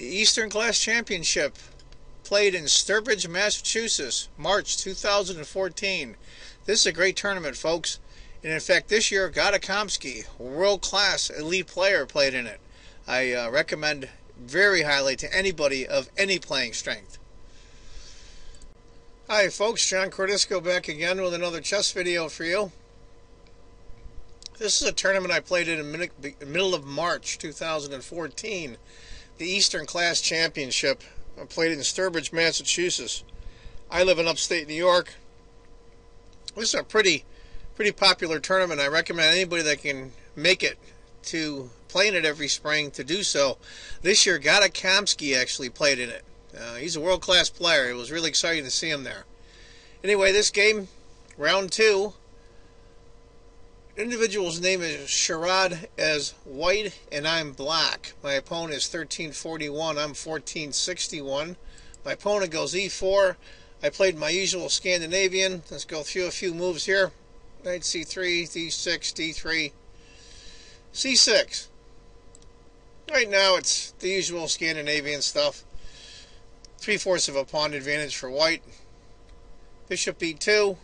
The Eastern Class Championship played in Sturbridge, Massachusetts, March 2014. This is a great tournament, folks. And in fact, this year, Gatakomsky, world-class elite player, played in it. I recommend very highly to anybody of any playing strength. Hi folks, John Cordisco back again with another chess video for you. This is a tournament I played in the middle of March 2014. The Eastern Class Championship. I played in Sturbridge, Massachusetts. I live in upstate New York. This is a pretty popular tournament. I recommend anybody that can make it to play in it every spring to do so. This year, Gatakomsky actually played in it. He's a world-class player. It was really exciting to see him there. Anyway, this game, round 2, individual's name is Sharad as white, and I'm black. My opponent is 1341. I'm 1461. My opponent goes e4. I played my usual Scandinavian. Let's go through a few moves here. Knight c3, d6, d3, c6. Right now it's the usual Scandinavian stuff. 3/4 of a pawn advantage for white. Bishop e2.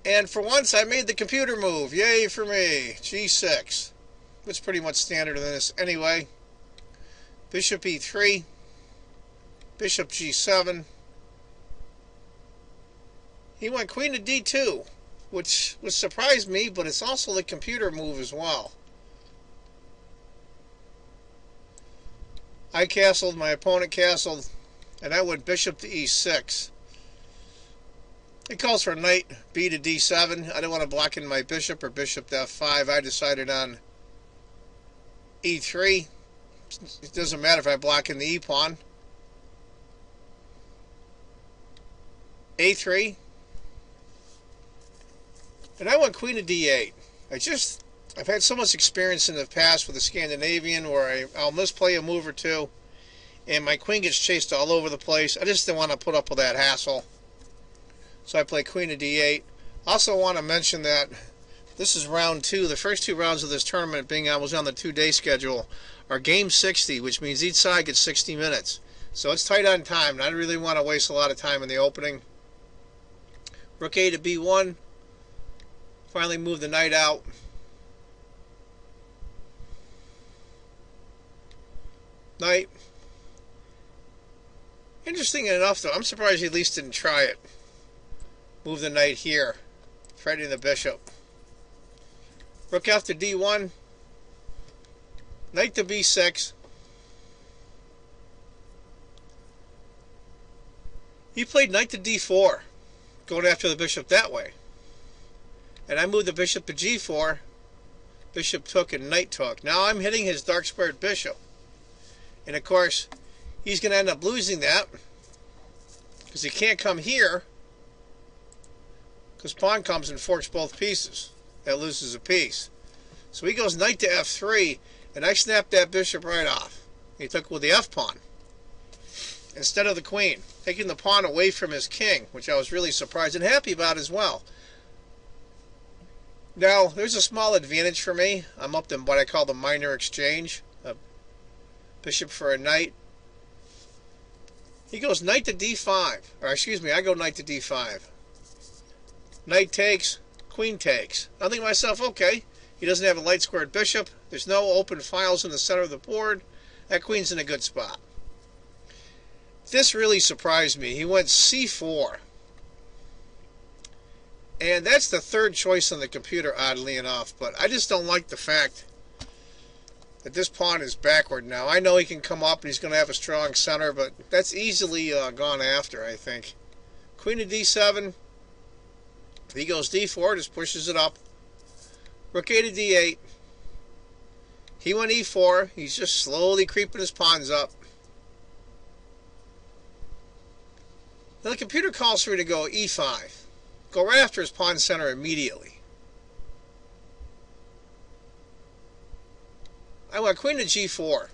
And for once I made the computer move. Yay for me. g6. It's pretty much standard in this anyway. Bishop e3. Bishop g7. He went queen to d2, which would surprise me, but it's also the computer move as well. I castled, my opponent castled, and I went bishop to e6. It calls for knight b to d7. I didn't want to block in my bishop or bishop to f5. I decided on e3. It doesn't matter if I block in the e-pawn. a3. And I went queen to d8. I've had so much experience in the past with the Scandinavian where I'll misplay a move or two and my queen gets chased all over the place. I just didn't want to put up with that hassle. So I play queen to d8. Also want to mention that this is round 2. The first 2 rounds of this tournament, being I was on the 2-day schedule, are game 60, which means each side gets 60 minutes. So it's tight on time, and I don't really want to waste a lot of time in the opening. Rook a to b1. Finally move the knight out. Knight. Interesting enough, though, I'm surprised he at least didn't try it. Move the knight here, threatening the bishop. Rook f to d1. Knight to b6. He played knight to d4, going after the bishop that way. And I moved the bishop to g4. Bishop took and knight took. Now I'm hitting his dark squared bishop. And of course, he's going to end up losing that because he can't come here because pawn comes and forks both pieces. That loses a piece. So he goes knight to f3, and I snapped that bishop right off. He took with the f-pawn instead of the queen, taking the pawn away from his king, which I was really surprised and happy about as well. Now, there's a small advantage for me. I'm up to what I call the minor exchange. A bishop for a knight. He goes knight to d5. Or excuse me, I go knight to d5. Knight takes, queen takes. I think to myself, okay, he doesn't have a light squared bishop. There's no open files in the center of the board. That queen's in a good spot. This really surprised me. He went c4. And that's the third choice on the computer, oddly enough. But I just don't like the fact that this pawn is backward now. I know he can come up and he's going to have a strong center, but that's easily gone after, I think. Queen to d7. He goes d4, just pushes it up. Rook a to d8. He went e4. He's just slowly creeping his pawns up. Now the computer calls for me to go e5. Go right after his pawn center immediately. I went queen to g4.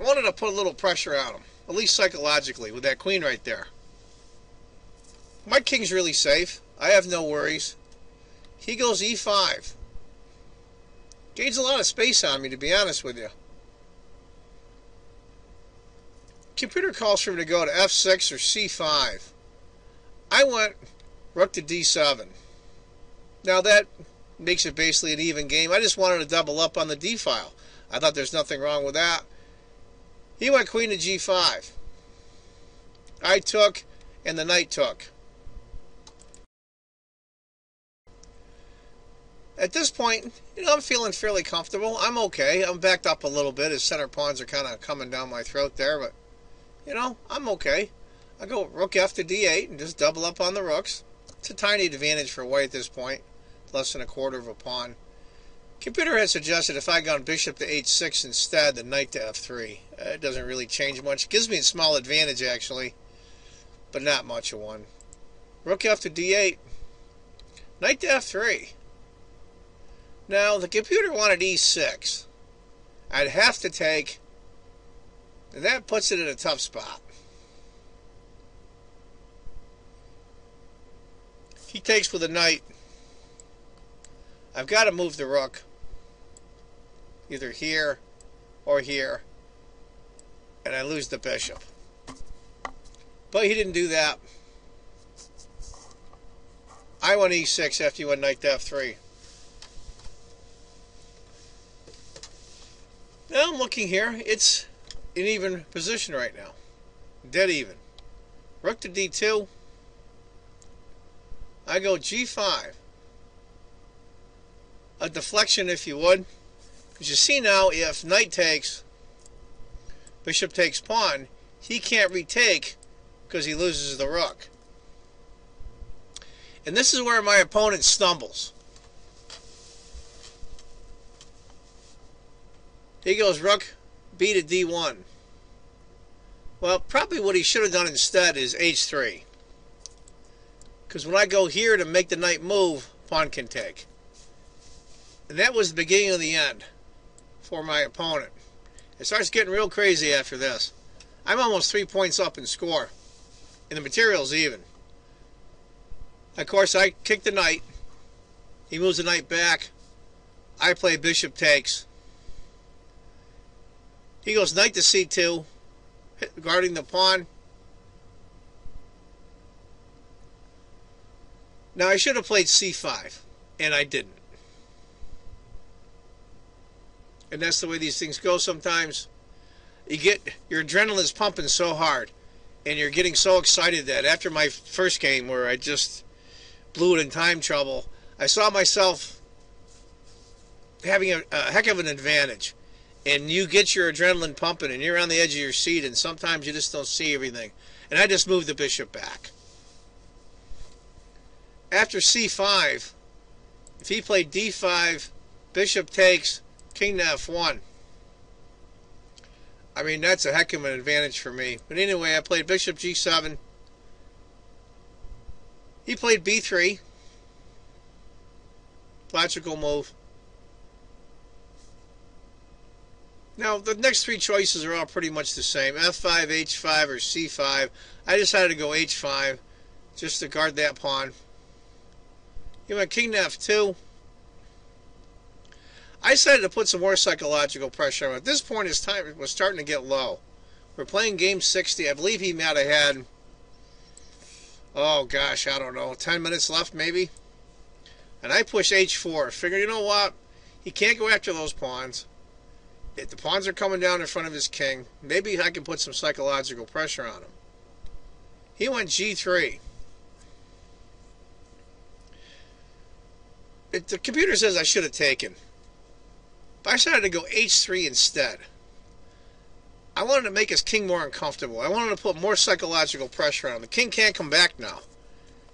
I wanted to put a little pressure on him, at least psychologically, with that queen right there. My king's really safe. I have no worries. He goes e5. Gains a lot of space on me, to be honest with you. computer calls for me to go to f6 or c5. I went rook to d7. Now that makes it basically an even game. I just wanted to double up on the d file. I thought there's nothing wrong with that. He went queen to g5. I took, and the knight took. At this point, I'm feeling fairly comfortable. I'm okay. I'm backed up a little bit. His center pawns are kind of coming down my throat there, but, I'm okay. I go rook f to d8 and just double up on the rooks. It's a tiny advantage for white at this point. Less than a quarter of a pawn. Computer has suggested if I gone bishop to h6 instead, the knight to f3. It doesn't really change much. It gives me a small advantage, actually, but not much of one. Rook f to d8. Knight to f3. Now, the computer wanted e6. I'd have to take, and that puts it in a tough spot. He takes with a knight. I've got to move the rook, either here or here, and I lose the bishop. But he didn't do that. I went e6 after he went knight to f3. Now I'm looking here. It's an even position right now. Dead even. Rook to d2. I go g5. A deflection, if you would. Because you see now, if knight takes, bishop takes pawn, he can't retake because he loses the rook. And this is where my opponent stumbles. He goes rook b to d1. Well, probably what he should have done instead is h3. Because when I go here to make the knight move, pawn can take. And that was the beginning of the end for my opponent. It starts getting real crazy after this. I'm almost 3 points up in score. And the material's even. Of course, I kick the knight. He moves the knight back. I play bishop takes. He goes knight to c2, guarding the pawn. Now, I should have played c5, and I didn't. And that's the way these things go sometimes. Your adrenaline's pumping so hard, and you're getting so excited that after my first game where I just blew it in time trouble, I saw myself having a heck of an advantage. And you get your adrenaline pumping, and you're on the edge of your seat, and sometimes you just don't see everything. And I just moved the bishop back. After c5, if he played d5, bishop takes, king to f1. I mean, that's a heck of an advantage for me. But anyway, I played bishop g7. He played b3. Logical move. Now, the next three choices are all pretty much the same. f5, h5, or c5. I decided to go h5 just to guard that pawn. He went king to f2. I decided to put some more psychological pressure on him. At this point, his time was starting to get low. We're playing game 60. I believe he might have had, oh gosh, I don't know, 10 minutes left maybe. And I pushed h4. Figured, you know what? He can't go after those pawns. If the pawns are coming down in front of his king, maybe I can put some psychological pressure on him. He went g3. The computer says I should have taken. But I decided to go h3 instead. I wanted to make his king more uncomfortable. I wanted to put more psychological pressure on him. The king can't come back now.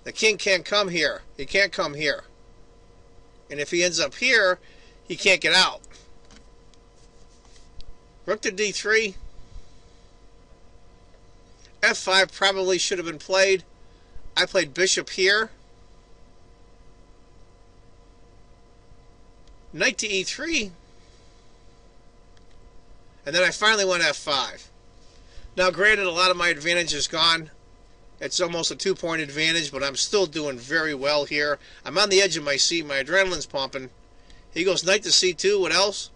The king can't come here. He can't come here. And if he ends up here, he can't get out. Rook to d3. f5 probably should have been played. I played bishop here. Knight to e3. And then I finally went f5. Now, granted, a lot of my advantage is gone. It's almost a 2-point advantage, but I'm still doing very well here. I'm on the edge of my seat. My adrenaline's pumping. He goes knight to c2. What else?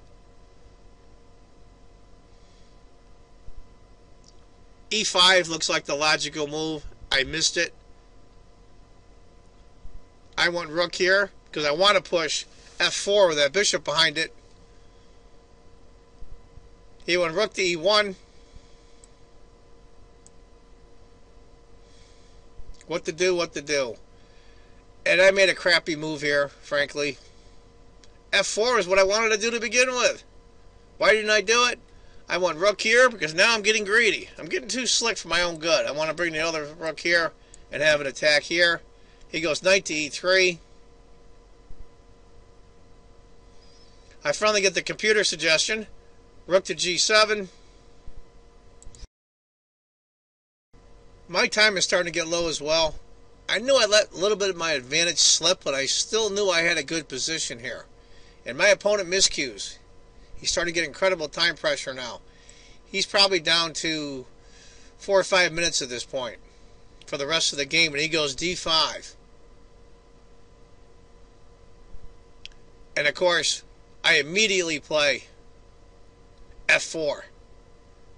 E5 looks like the logical move. I missed it. I want rook here because I want to push F4 with that bishop behind it. He went rook to E1. What to do, what to do. And I made a crappy move here, frankly. F4 is what I wanted to do to begin with. Why didn't I do it? I want rook here because now I'm getting greedy. I'm getting too slick for my own good. I want to bring the other rook here and have an attack here. He goes knight to E3. I finally get the computer suggestion. Rook to G7. My time is starting to get low as well. I knew I let a little bit of my advantage slip, but I still knew I had a good position here. And my opponent miscues. He's starting to get incredible time pressure now. He's probably down to 4 or 5 minutes at this point for the rest of the game, and he goes D5. And of course, I immediately play F4.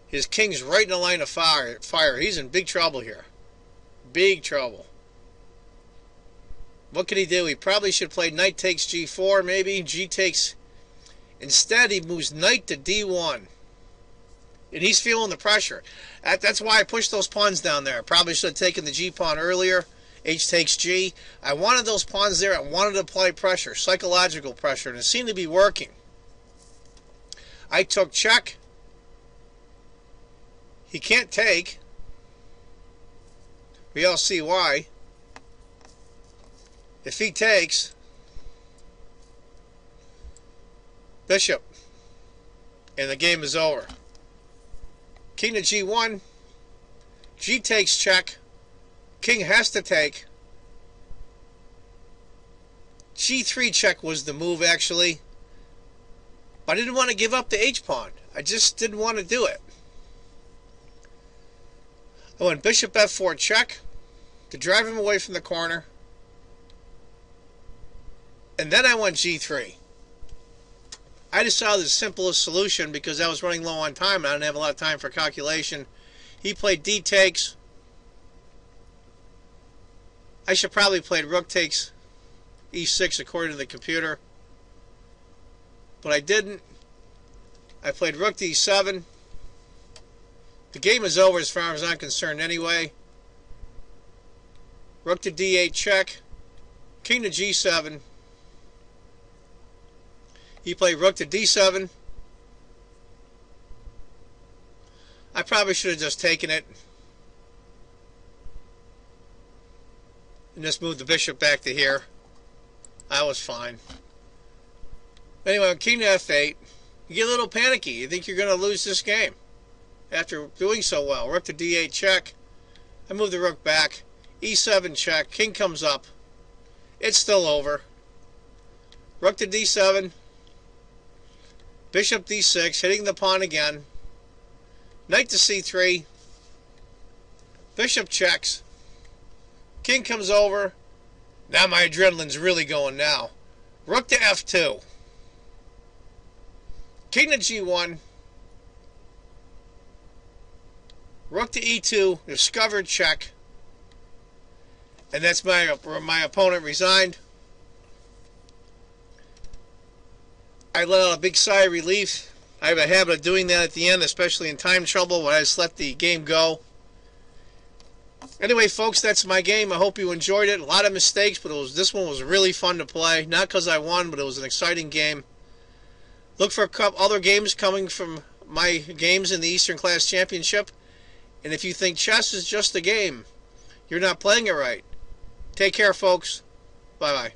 His king's right in the line of fire. He's in big trouble here. Big trouble. What could he do? He probably should play knight takes G4, maybe. G takes. Instead, he moves knight to D1. And he's feeling the pressure. That's why I pushed those pawns down there. Probably should have taken the G pawn earlier. H takes G. I wanted those pawns there. I wanted to apply pressure, psychological pressure, and it seemed to be working. I took check. He can't take. We all see why. If he takes, bishop, and the game is over. King to G1. G takes check. King has to take. G3 check was the move, actually. But I didn't want to give up the H pawn. I just didn't want to do it. I went bishop F4 check to drive him away from the corner. And then I went G3. I decided the simplest solution because I was running low on time and I didn't have a lot of time for calculation. He played D takes. I should probably play rook takes E6 according to the computer. But I didn't. I played rook to E7. The game is over as far as I'm concerned anyway. Rook to D8 check. King to G7. He played rook to D7. I probably should have just taken it and just moved the bishop back to here. I was fine. Anyway, king to F8. You get a little panicky. You think you're going to lose this game after doing so well. Rook to D8 check. I move the rook back. E7 check. King comes up. It's still over. Rook to D7. Bishop D6, hitting the pawn again. Knight to C3. Bishop checks. King comes over. Now my adrenaline's really going now. Rook to F2. King to G1. Rook to E2. Discovered check. And that's my opponent resigned. I let out a big sigh of relief. I have a habit of doing that at the end, especially in time trouble when I just let the game go. Anyway, folks, that's my game. I hope you enjoyed it. A lot of mistakes, but this one was really fun to play. Not because I won, but it was an exciting game. Look for a couple other games coming from my games in the Eastern Class Championship. And if you think chess is just a game, you're not playing it right. Take care, folks. Bye-bye.